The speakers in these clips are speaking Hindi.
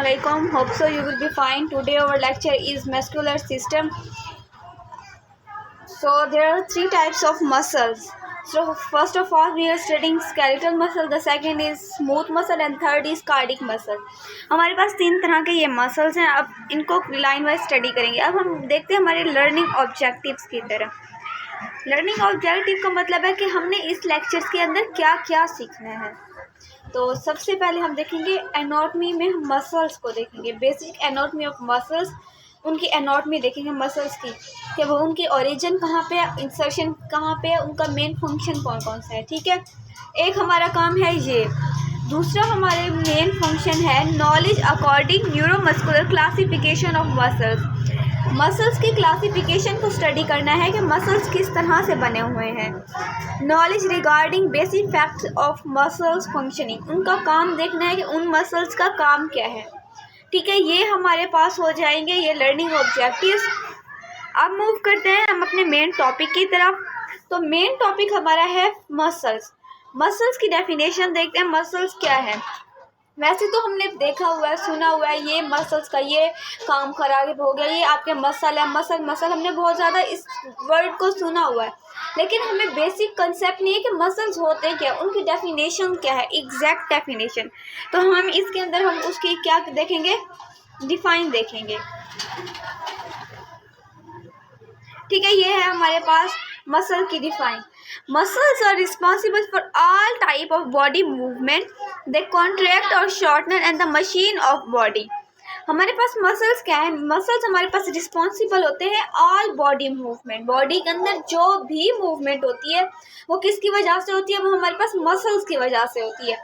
Assalamualaikum. Hope so you will be fine. Today our lecture is muscular system. So there are three types of muscles. So first of all we are studying skeletal muscle, the second is smooth muscle and third is cardiac muscle. हमारे पास तीन तरह के ये मसल्स हैं. अब इनको लाइन वाइज स्टडी करेंगे. अब हम देखते हैं हमारे लर्निंग ऑब्जेक्टिव्स की तरफ. लर्निंग ऑब्जेक्टिव का मतलब है कि हमने इस लेक्चर्स के अंदर क्या क्या सीखना है. तो सबसे पहले हम देखेंगे एनाटॉमी में, हम मसल्स को देखेंगे, बेसिक एनाटॉमी ऑफ मसल्स. उनकी एनाटॉमी देखेंगे मसल्स की, कि वो उनकी ओरिजिन कहाँ पे है, इंसर्शन कहाँ पे है, उनका मेन फंक्शन कौन कौन सा है. ठीक है, एक हमारा काम है ये. दूसरा हमारे मेन फंक्शन है knowledge according neuromuscular classification of muscles. Muscles की क्लासिफिकेशन को स्टडी करना है कि मसल्स किस तरह से बने हुए हैं. Knowledge regarding basic facts of muscles functioning, उनका काम देखना है कि उन मसल्स का काम क्या है. ठीक है, ये हमारे पास हो जाएंगे ये लर्निंग ऑब्जेक्टिव्स. अब मूव करते हैं हम अपने मेन टॉपिक की तरफ. तो मेन टॉपिक हमारा है मसल्स. मसल्स की डेफिनेशन देखते हैं. मसल्स क्या है? वैसे तो हमने देखा हुआ है, सुना हुआ है, ये मसल्स का ये काम खराब हो गया, ये आपके मसल है, मसल मसल, हमने बहुत ज़्यादा इस वर्ड को सुना हुआ है. लेकिन हमें बेसिक कंसेप्ट नहीं है कि मसल्स होते क्या, उनकी डेफिनेशन क्या है, एग्जैक्ट डेफिनेशन. तो हम इसके अंदर हम उसकी क्या देखेंगे, डिफाइन देखेंगे. ठीक है, ये है हमारे पास मसल की define. Muscles are responsible for all type of body movement. They contract or shorten and the machine of body. हमारे पास मसल्स क्या है? मसल्स हमारे पास रिस्पॉन्सिबल होते हैं ऑल बॉडी मूवमेंट. बॉडी के अंदर जो भी मूवमेंट होती है वो किसकी वजह से होती है? वो हमारे पास मसल्स की वजह से होती है.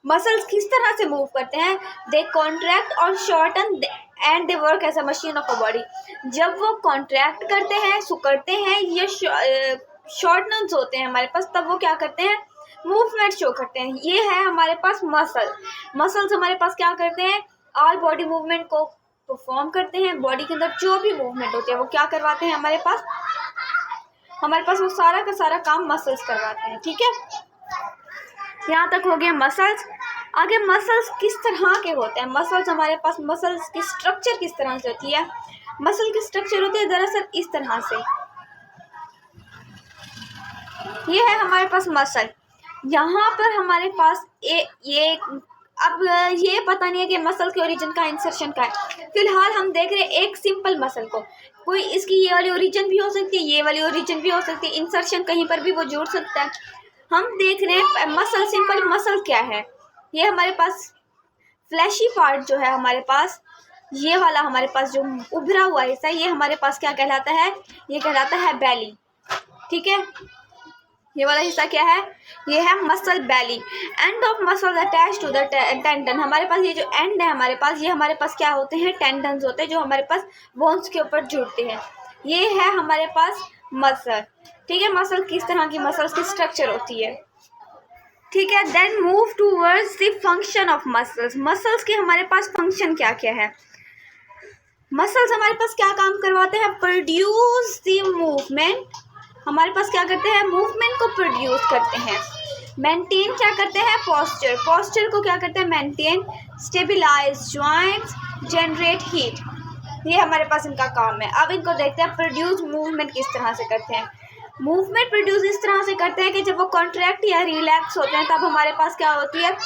मसल्स किस तरह से मूव करते हैं? दे कॉन्ट्रैक्ट और shorten and they work as a machine of a body. जब वो कॉन्ट्रैक्ट करते हैं, सुकड़ते हैं, या शॉर्टनर्स होते हैं हमारे पास, तब वो क्या करते हैं? मूवमेंट शो करते हैं. ये है हमारे पास मसल. मसल्स हमारे पास क्या करते हैं? ऑल बॉडी मूवमेंट को परफॉर्म करते हैं. बॉडी के अंदर जो भी मूवमेंट होती है वो क्या करवाते हैं हमारे पास वो सारा का सारा काम मसल्स करवाते हैं. ठीक है, यहाँ तक हो गया मसल्स. आगे मसल्स किस तरह के होते हैं? मसल्स हमारे पास, मसल्स की स्ट्रक्चर किस तरह से होती है? मसल की स्ट्रक्चर होती है दरअसल इस तरह से. ये है हमारे पास मसल. यहाँ पर हमारे पास ये अब ये पता नहीं है कि मसल के ओरिजिन का, इंसर्शन का है. फिलहाल हम देख रहे हैं एक सिंपल मसल को. कोई इसकी ये वाली ओरिजिन भी हो सकती है, ये वाली ओरिजिन भी हो सकती है, इंसर्शन कहीं पर भी वो जुड़ सकता है. हम देख रहे हैं मसल. सिंपल मसल क्या है? ये हमारे पास फ्लैशी पार्ट जो है हमारे पास, ये वाला हमारे पास जो उभरा हुआ हिस्सा है, ये हमारे पास क्या कहलाता है? ये कहलाता है बैली. ठीक है, ये वाला हिस्सा क्या है? ये है muscle belly. End of muscle attach to the tendon. हमारे पास ये जो एंड है हमारे पास, ये हमारे पास क्या होते हैं? टेंडन्स होते हैं जो हमारे पास बोन्स के ऊपर जुड़ते हैं. ये है हमारे पास मसल. ठीक है, मसल किस तरह की मसल्स की स्ट्रक्चर होती है. ठीक है, then move towards the function of muscles. Muscles के हमारे पास फंक्शन क्या क्या है? मसल्स हमारे पास क्या काम करवाते हैं? Produce the movement. हमारे पास क्या करते हैं? मूवमेंट को प्रोड्यूस करते हैं. मेंटेन क्या करते हैं? पोस्चर. पोस्चर को क्या करते हैं? Maintain. Stabilise joints, generate heat. ये हमारे पास इनका काम है. अब इनको देखते हैं प्रोड्यूस मूवमेंट किस तरह से करते हैं. मूवमेंट प्रोड्यूस इस तरह से करते हैं कि जब वो कॉन्ट्रैक्ट या रिलैक्स होते हैं तब हमारे पास क्या होती है?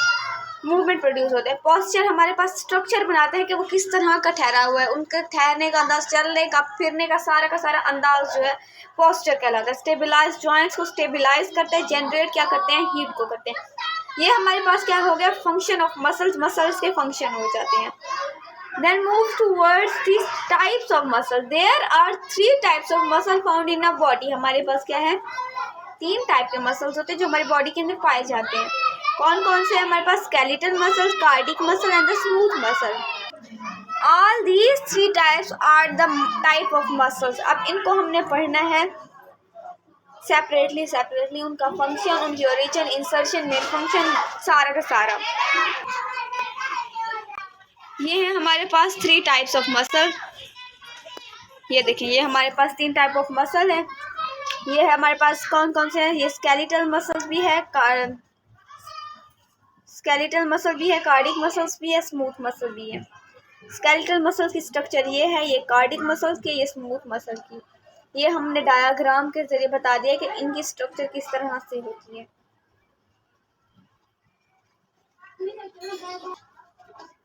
मूवमेंट प्रोड्यूस होते हैं. पोस्चर हमारे पास स्ट्रक्चर बनाते हैं कि वो किस तरह का ठहरा हुआ है, उनका ठहरने का अंदाज, चलने का, फिरने का सारा अंदाज जो है पोस्चर कहलाता है. स्टेबलाइज जॉइंट्स को स्टेबलाइज करते हैं. जनरेट क्या करते हैं? हीट को करते हैं. ये हमारे पास क्या हो गया? Function of muscles. मसल्स के फंक्शन हो जाते हैं. Then move towards these types of muscle. There are 3 types of muscle found in a body. हमारे पास क्या है? 3 टाइप के मसल्स होते हैं जो हमारी बॉडी के अंदर पाए जाते हैं. कौन कौन से? हमारे पास skeletal muscles, cardiac muscle and the smooth muscle. All these 3 types are the type of muscles. अब इनको हमने पढ़ना है सेपरेटली उनका फंक्शन, उनकी ओरिजिन, इंसर्शन, मेन फंक्शन, सारा का सारा. ये है हमारे पास 3 टाइप्स ऑफ मसल. ये देखिए, ये हमारे पास 3 टाइप ऑफ मसल है. ये है हमारे पास कौन कौन से हैं? ये स्केलेटल मसल्स भी है, कार्डिक मसल्स भी है, स्मूथ मसल भी है. स्केलेटल मसल की स्ट्रक्चर ये है, ये कार्डिक मसल्स की, ये स्मूथ मसल की। ये हमने डायग्राम के जरिए बता दिया कि इनकी स्ट्रक्चर किस तरह से होती है।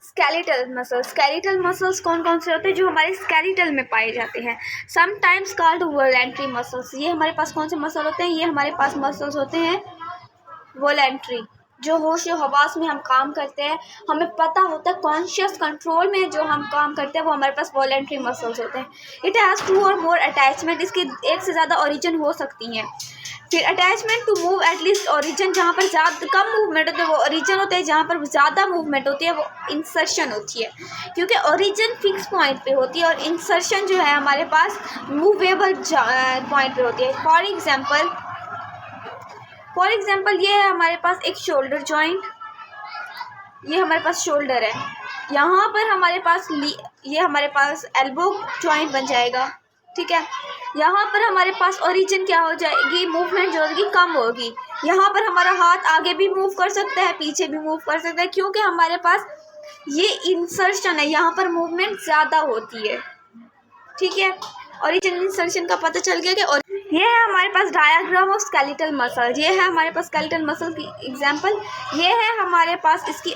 स्केलेटल मसल्स कौन कौन से होते हैं? जो हमारे स्केलेटल में पाए जाते हैं, समटाइम्स कॉल्ड वॉलेंट्री मसल्स। ये हमारे पास कौन से मसल होते हैं? ये हमारे पास मसल्स होते हैं वॉलेंट्री, जो होश हवास में हम काम करते हैं, हमें पता होता है कॉन्शियस कंट्रोल में जो हम काम करते हैं, वो हमारे पास वॉलेंट्री मसल्स होते हैं। इट हैज़ 2 और मोर अटैचमेंट, इसकी एक से ज़्यादा ओरिजिन हो सकती हैं। फिर attachment to move at least origin, जहाँ पर ज़्यादा कम मूवमेंट होती है वो ओरिजिन होते हैं, जहाँ पर ज़्यादा मूवमेंट होती है वो इंसर्शन होती है, क्योंकि ओरिजिन फिक्स पॉइंट पे होती है और इंसर्शन जो है हमारे पास मूवेबल पॉइंट पे होती है। फॉर एग्जाम्पल ये है हमारे पास एक शोल्डर जॉइंट, ये हमारे पास शोल्डर है, यहाँ पर हमारे पास ये हमारे पास एल्बो जॉइंट बन जाएगा, ठीक है। यहाँ पर हमारे पास ओरिजिन क्या हो जाएगी? मूवमेंट जो होगी कम होगी। यहाँ पर हमारा हाथ आगे भी मूव कर सकता है, पीछे भी मूव कर सकता है, क्योंकि हमारे पास ये इंसर्शन है, यहाँ पर मूवमेंट ज़्यादा होती है, ठीक है। ओरिजिन इंसर्शन का पता चल गया कि और ये है हमारे पास डायग्राम ऑफ स्केलेटल मसल। ये है हमारे पास स्केलेटल मसल की एग्जांपल। ये है हमारे पास इसकी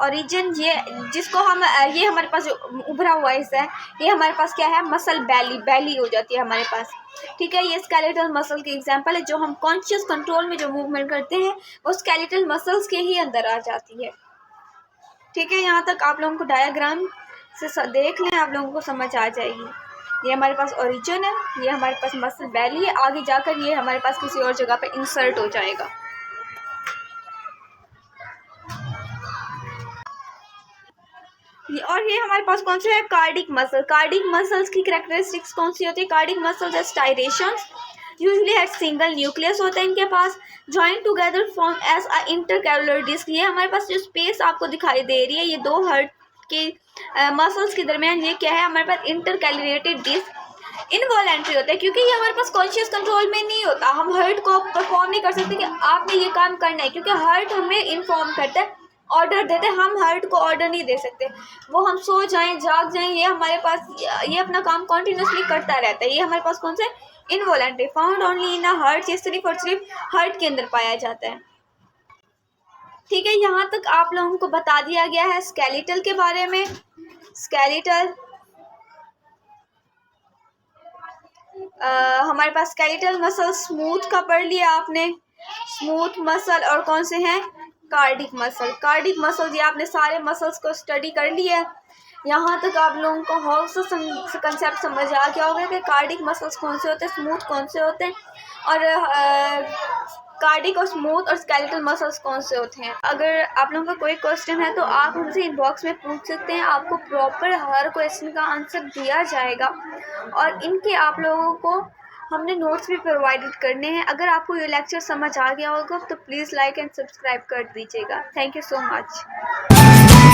ओरिजिन ये जिसको हम ये हमारे पास जो उभरा हुआ हिस्सा है, ये हमारे पास क्या है? मसल बेली हो जाती है हमारे पास, ठीक है। ये स्केलेटल मसल की एग्जांपल है। जो हम कॉन्शियस कंट्रोल में जो मूवमेंट करते हैं वो स्केलेटल मसल्स के ही अंदर आ जाती है, ठीक है। यहाँ तक आप लोगों को डायग्राम से देख लें, आप लोगों को समझ आ जाएगी। ये हमारे पास ओरिजिन है, ये हमारे पास मसल बेली है, आगे जाकर ये हमारे पास किसी और जगह पे इंसर्ट हो जाएगा। और ये हमारे पास कौन से है? Cardiac muscle. कार्डिक मसल्स की कैरेक्टरिस्टिक्स कौन सी होती है? कार्डिक मसल्स है स्टायरेशंस, यूजुअली है सिंगल न्यूक्लियस होता है इनके पास, joint together form as a intercellular disc. ये हमारे पास जो स्पेस आपको दिखाई दे रही है, ये 2 हर्ट के मसल्स के दरमियान ये क्या है? हमारे पास इंटरकैलुलेटेड डिस्क इनवॉलेंट्री होता है, क्योंकि ये हमारे पास कॉन्शियस कंट्रोल में नहीं होता। हम हर्ट को परफॉर्म नहीं कर सकते कि आपने ये काम करना है, क्योंकि हर्ट हमें इन्फॉर्म करता है, ऑर्डर देते हैं। हम हर्ट को ऑर्डर नहीं दे सकते, वो हम सो जाएं जाग जाएं, ये हमारे पास ये अपना काम कॉन्टिन्यूसली करता रहता है। ये हमारे पास कौन से? Involuntary, found only in a heart, ये सिर्फ और सिर्फ हर्ट के अंदर पाया जाता है, ठीक है। यहाँ तक आप लोगों को बता दिया गया है स्केलेटल के बारे में। स्केलेटल हमारे पास स्केलेटल मसल स्मूथ का पढ़ लिया आपने, स्मूथ मसल, और कौन से हैं? Cardiac muscle. कार्डिक मसल ये आपने सारे मसल्स को स्टडी कर लिया है। यहाँ तक आप लोगों को हॉल से कंसेप्ट समझ आ गया होगा कि कार्डिक मसल्स कौन से होते हैं, स्मूथ कौन से होते हैं, और कार्डिक और स्मूथ और स्केलेटल मसल्स कौन से होते हैं। अगर आप लोगों का कोई क्वेश्चन है तो आप हमसे इनबॉक्स में पूछ सकते हैं, आपको प्रॉपर हर क्वेश्चन का आंसर दिया जाएगा, और इनके आप लोगों को हमने नोट्स भी प्रोवाइडेड करने हैं। अगर आपको ये लेक्चर समझ आ गया होगा तो प्लीज़ लाइक एंड सब्सक्राइब कर दीजिएगा। Thank you so much.